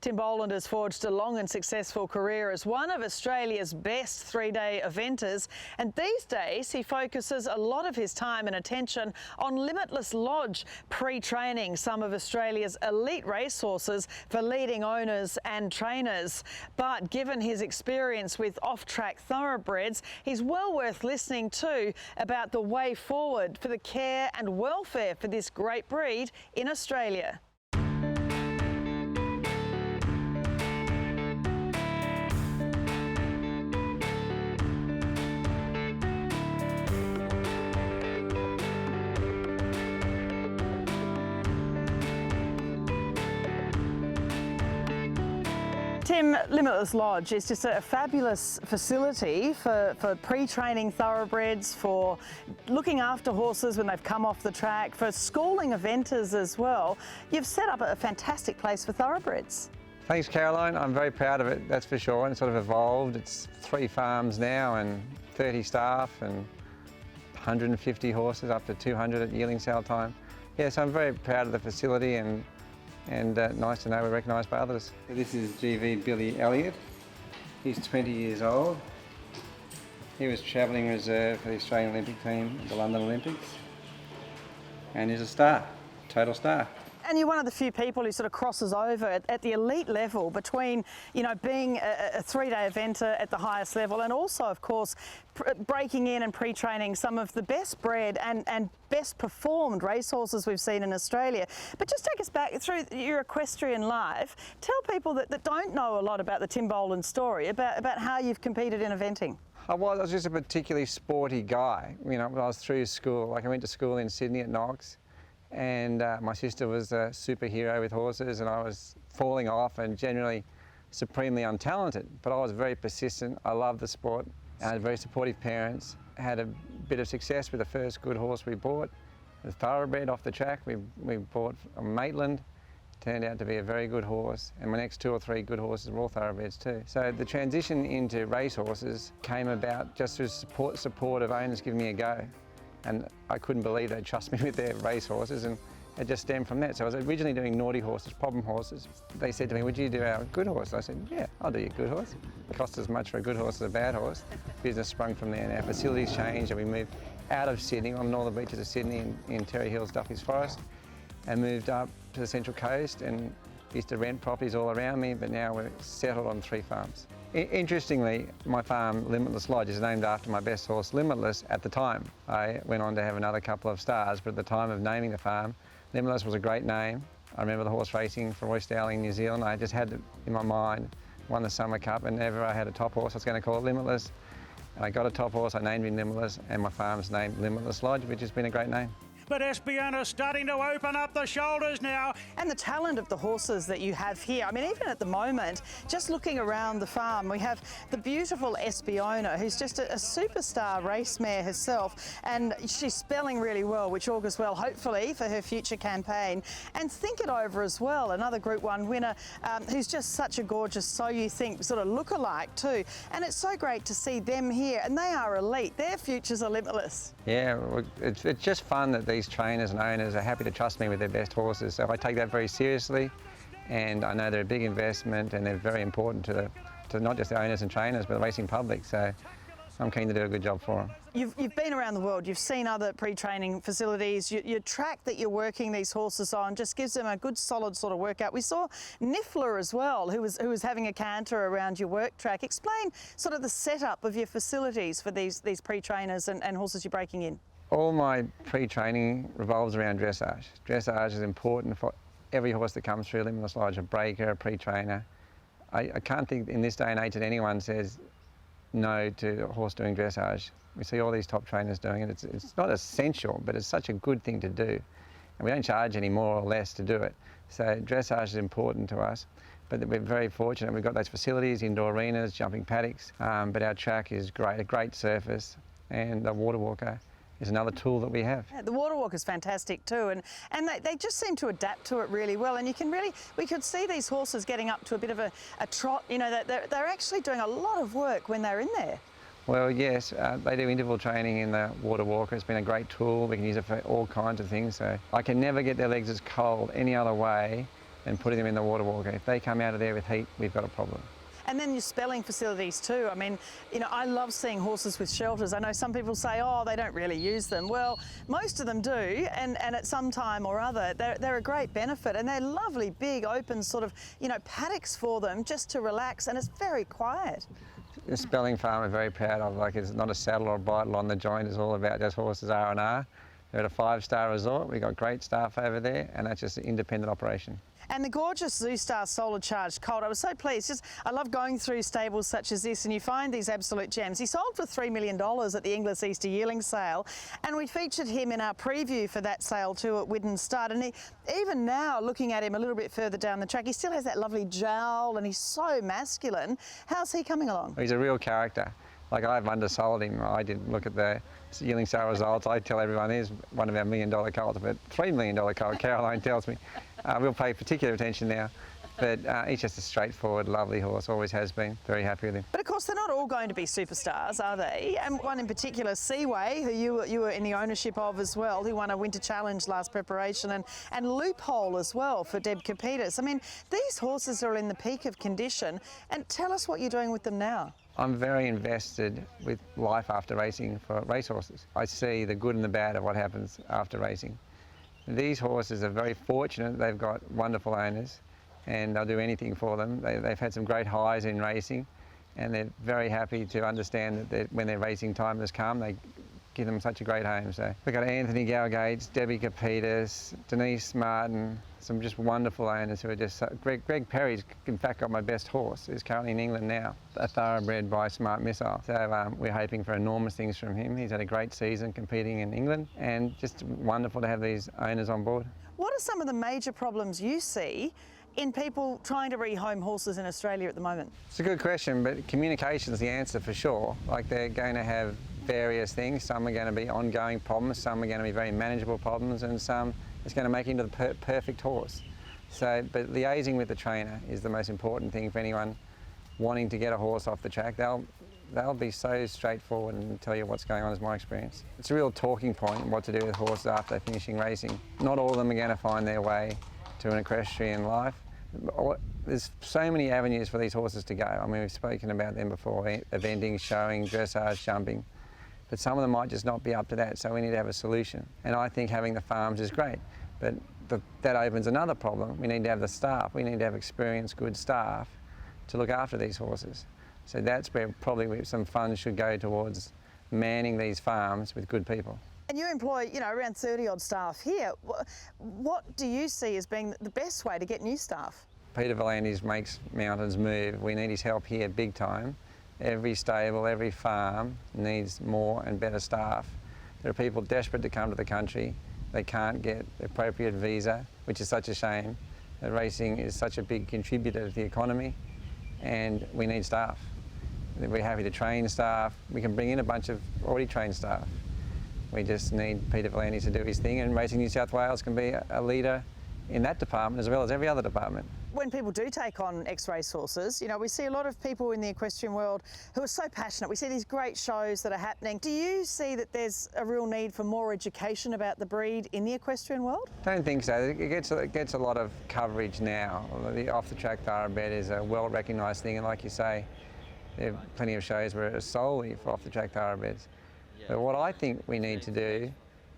Tim Boland has forged a long and successful career as one of Australia's best three-day eventers, and these days he focuses a lot of his time and attention on Limitless Lodge, pre-training some of Australia's elite racehorses for leading owners and trainers. But given his experience with off-track thoroughbreds, he's well worth listening to about the way forward for the care and welfare for this great breed in Australia. Tim, Limitless Lodge is just a fabulous facility for pre-training thoroughbreds, for looking after horses when they've come off the track, for schooling eventers as well. You've set up a fantastic place for thoroughbreds. Thanks, Caroline. I'm very proud of it, that's for sure. And it's sort of evolved. It's 3 farms now and 30 staff and 150 horses, up to 200 at yearling sale time. Yeah, so I'm very proud of the facility and nice to know we're recognised by others. This is GV Billy Elliott. He's 20 years old. He was travelling reserve for the Australian Olympic team at the London Olympics. And he's a star, total star. And you're one of the few people who sort of crosses over at the elite level between, you know, being a 3-day eventer at the highest level and also, of course, breaking in and pre-training some of the best bred and best performed racehorses we've seen in Australia. But just take us back through your equestrian life. Tell people that don't know a lot about the Tim Boland story, about how you've competed in eventing. I was just a particularly sporty guy. You know, when I was through school, like I went to school in Sydney at Knox, and my sister was a superhero with horses, and I was falling off and generally supremely untalented. But I was very persistent. I loved the sport. I had very supportive parents. Had a bit of success with the first good horse we bought. A thoroughbred off the track. We bought a Maitland. Turned out to be a very good horse, and my next 2 or 3 good horses were all thoroughbreds too. So the transition into racehorses came about just through support of owners giving me a go. And I couldn't believe they'd trust me with their racehorses, and it just stemmed from that. So I was originally doing naughty horses, problem horses. They said to me, would you do our good horse? I said, yeah, I'll do your good horse. It costs as much for a good horse as a bad horse. Business sprung from there, and our facilities changed, and we moved out of Sydney, on northern beaches of Sydney in Terry Hills, Duffy's Forest, and moved up to the Central Coast and used to rent properties all around me, but now we're settled on 3 farms. Interestingly, my farm, Limitless Lodge, is named after my best horse, Limitless, at the time. I went on to have another couple of stars, but at the time of naming the farm, Limitless was a great name. I remember the horse racing for Roy Dowling in New Zealand. I just had it in my mind, won the Summer Cup, and whenever I had a top horse, I was going to call it Limitless. And I got a top horse, I named him Limitless, and my farm's named Limitless Lodge, which has been a great name. But Espiona's starting to open up the shoulders now. And the talent of the horses that you have here. I mean, even at the moment, just looking around the farm, we have the beautiful Espiona, who's just a superstar race mare herself, and she's spelling really well, which augurs well, hopefully, for her future campaign. And Think It Over as well, another Group 1 winner, who's just such a gorgeous, so you think, sort of look-alike too. And it's so great to see them here, and they are elite. Their futures are limitless. Yeah, it's just fun that these trainers and owners are happy to trust me with their best horses. So I take that very seriously, and I know they're a big investment and they're very important to not just the owners and trainers, but the racing public. So I'm keen to do a good job for them. You've been around the world, you've seen other pre-training facilities, your track that you're working these horses on just gives them a good solid sort of workout. We saw Niffler as well, who was having a canter around your work track. Explain sort of the setup of your facilities for these pre-trainers and horses you're breaking in. All my pre-training revolves around dressage. Dressage is important for every horse that comes through Limitless Lodge, a breaker, a pre-trainer. I can't think in this day and age that anyone says no to a horse doing dressage. We see all these top trainers doing it. It's not essential, but it's such a good thing to do. And we don't charge any more or less to do it. So dressage is important to us. But we're very fortunate. We've got those facilities, indoor arenas, jumping paddocks, but our track is great, a great surface, and the water walker is another tool that we have. Yeah, the water walk is fantastic too, and they just seem to adapt to it really well. And we could see these horses getting up to a bit of a trot. You know, they're actually doing a lot of work when they're in there. Well, yes, they do interval training in the water walker. It's been a great tool. We can use it for all kinds of things. So I can never get their legs as cold any other way and putting them in the water walker. If they come out of there with heat, we've got a problem. And then your spelling facilities too. I mean, you know, I love seeing horses with shelters. I know some people say, oh, they don't really use them. Well, most of them do, and at some time or other, they're a great benefit, and they're lovely, big, open sort of, you know, paddocks for them just to relax, and it's very quiet. The spelling farm we're very proud of. Like, it's not a saddle or a bridle on the joint. It's all about just horses R&R. They're at a 5-star resort. We've got great staff over there, and that's just an independent operation. And the gorgeous Zoo Star solar charged colt, I was so pleased. I love going through stables such as this, and you find these absolute gems. He sold for $3 million at the Inglis Easter Yearling sale, and we featured him in our preview for that sale too at Widden Stud. And even now, looking at him a little bit further down the track, he still has that lovely jowl, and he's so masculine. How's he coming along? He's a real character. Like, I've undersold him. I did look at the yearling sale results. I tell everyone he's one of our $1 million colts, but $3 million colt, Caroline tells me. We'll pay particular attention now. But he's just a straightforward, lovely horse, always has been. Very happy with him. But of course, they're not all going to be superstars, are they? And one in particular, Seaway, who you were in the ownership of as well, who won a Winter Challenge last preparation, and Loophole as well for Deb Capitas. I mean, these horses are in the peak of condition. And tell us what you're doing with them now. I'm very invested with life after racing for racehorses. I see the good and the bad of what happens after racing. These horses are very fortunate. They've got wonderful owners, and they'll do anything for them. They've had some great highs in racing, and they're very happy to understand that when their racing time has come, they give them such a great home. So we've got Anthony Galgates, Debbie Capitas, Denise Martin, some just wonderful owners who are just... Greg Perry's, in fact, got my best horse, who's currently in England now, a thoroughbred by Smart Missile. So we're hoping for enormous things from him. He's had a great season competing in England, and just wonderful to have these owners on board. What are some of the major problems you see in people trying to rehome horses in Australia at the moment? It's a good question, but communication's the answer for sure. Like, they're going to have various things. Some are going to be ongoing problems, some are going to be very manageable problems, and some it's going to make into the perfect horse. So, but liaising with the trainer is the most important thing for anyone wanting to get a horse off the track. They'll be so straightforward and tell you what's going on, is my experience. It's a real talking point what to do with horses after finishing racing. Not all of them are going to find their way to an equestrian life. There's so many avenues for these horses to go. I mean, we've spoken about them before, eventing, showing, dressage, jumping. But some of them might just not be up to that, so we need to have a solution. And I think having the farms is great, but that opens another problem. We need to have the staff. We need to have experienced, good staff to look after these horses. So that's where probably some funds should go towards manning these farms with good people. And you employ, you know, around 30-odd staff here. What do you see as being the best way to get new staff? Peter V'landys makes mountains move. We need his help here big time. Every stable, every farm needs more and better staff. There are people desperate to come to the country. They can't get the appropriate visa, which is such a shame. The racing is such a big contributor to the economy, and we need staff. We're happy to train staff. We can bring in a bunch of already trained staff. We just need Peter V'landys to do his thing, and Racing New South Wales can be a leader in that department as well as every other department. When people do take on ex-race horses, you know, we see a lot of people in the equestrian world who are so passionate. We see these great shows that are happening. Do you see that there's a real need for more education about the breed in the equestrian world? I don't think so. It gets a lot of coverage now. The off-the-track thoroughbred is a well-recognised thing, and like you say, there are plenty of shows where it's solely for off-the-track thoroughbreds. But what I think we need to do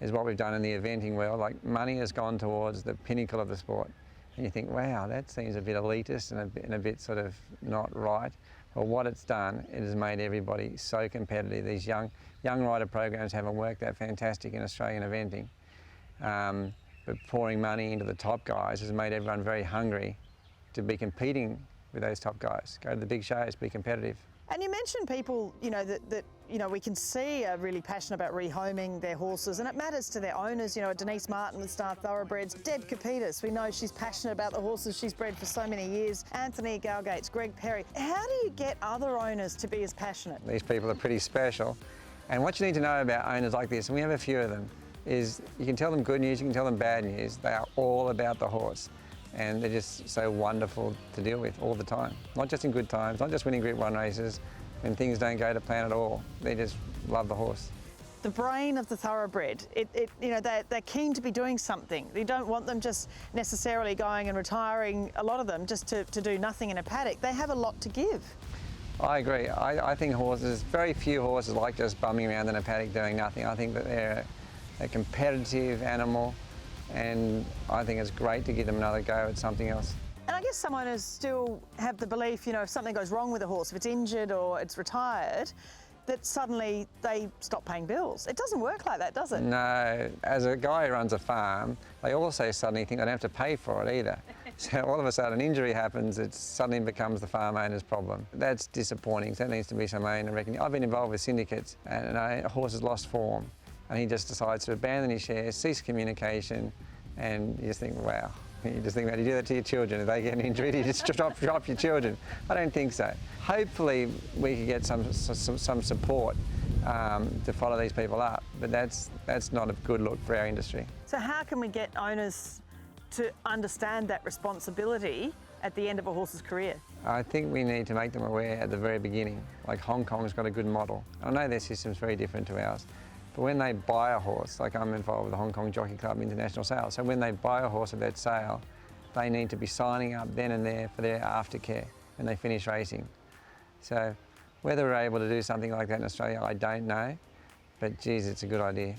is what we've done in the eventing world. Like, money has gone towards the pinnacle of the sport. And you think, wow, that seems a bit elitist and a bit sort of not right. Well, what it's done, it has made everybody so competitive. These young rider programs haven't worked that fantastic in Australian eventing. But pouring money into the top guys has made everyone very hungry to be competing with those top guys. Go to the big shows, be competitive. And you mentioned people, you know, that you know, we can see are really passionate about rehoming their horses, and it matters to their owners. You know, Denise Martin with Star Thoroughbreds, Deb Capitas, we know she's passionate about the horses she's bred for so many years, Anthony Galgates, Greg Perry. How do you get other owners to be as passionate? These people are pretty special, and what you need to know about owners like this, and we have a few of them, is you can tell them good news, you can tell them bad news. They are all about the horse, and they're just so wonderful to deal with all the time. Not just in good times, not just winning Group 1 races, when things don't go to plan at all. They just love the horse. the brain of the thoroughbred. You know, they're keen to be doing something. You don't want them just necessarily going and retiring, a lot of them, just to do nothing in a paddock. They have a lot to give. I agree. I think horses, very few horses like just bumming around in a paddock doing nothing. I think that they're a competitive animal, and I think it's great to give them another go at something else. And I guess some owners still have the belief, you know, if something goes wrong with a horse, if it's injured or it's retired, that suddenly they stop paying bills. It doesn't work like that, does it? No. As a guy who runs a farm, they also suddenly think they don't have to pay for it either. So all of a sudden an injury happens, it suddenly becomes the farm owner's problem. That's disappointing. So that needs to be some owner reckoning. I've been involved with syndicates, and a horse has lost form, and he just decides to abandon his shares, cease communication, and you just think, wow. You just think about, you do that to your children. If they get an injury, you just drop your children. I don't think so. Hopefully we could get some support to follow these people up, but that's not a good look for our industry. So how can we get owners to understand that responsibility at the end of a horse's career? I think we need to make them aware at the very beginning. Like Hong Kong's got a good model. I know their system's very different to ours. But when they buy a horse, like I'm involved with the Hong Kong Jockey Club International Sales, so when they buy a horse at that sale, they need to be signing up then and there for their aftercare when they finish racing. So whether we're able to do something like that in Australia, I don't know, but geez, it's a good idea.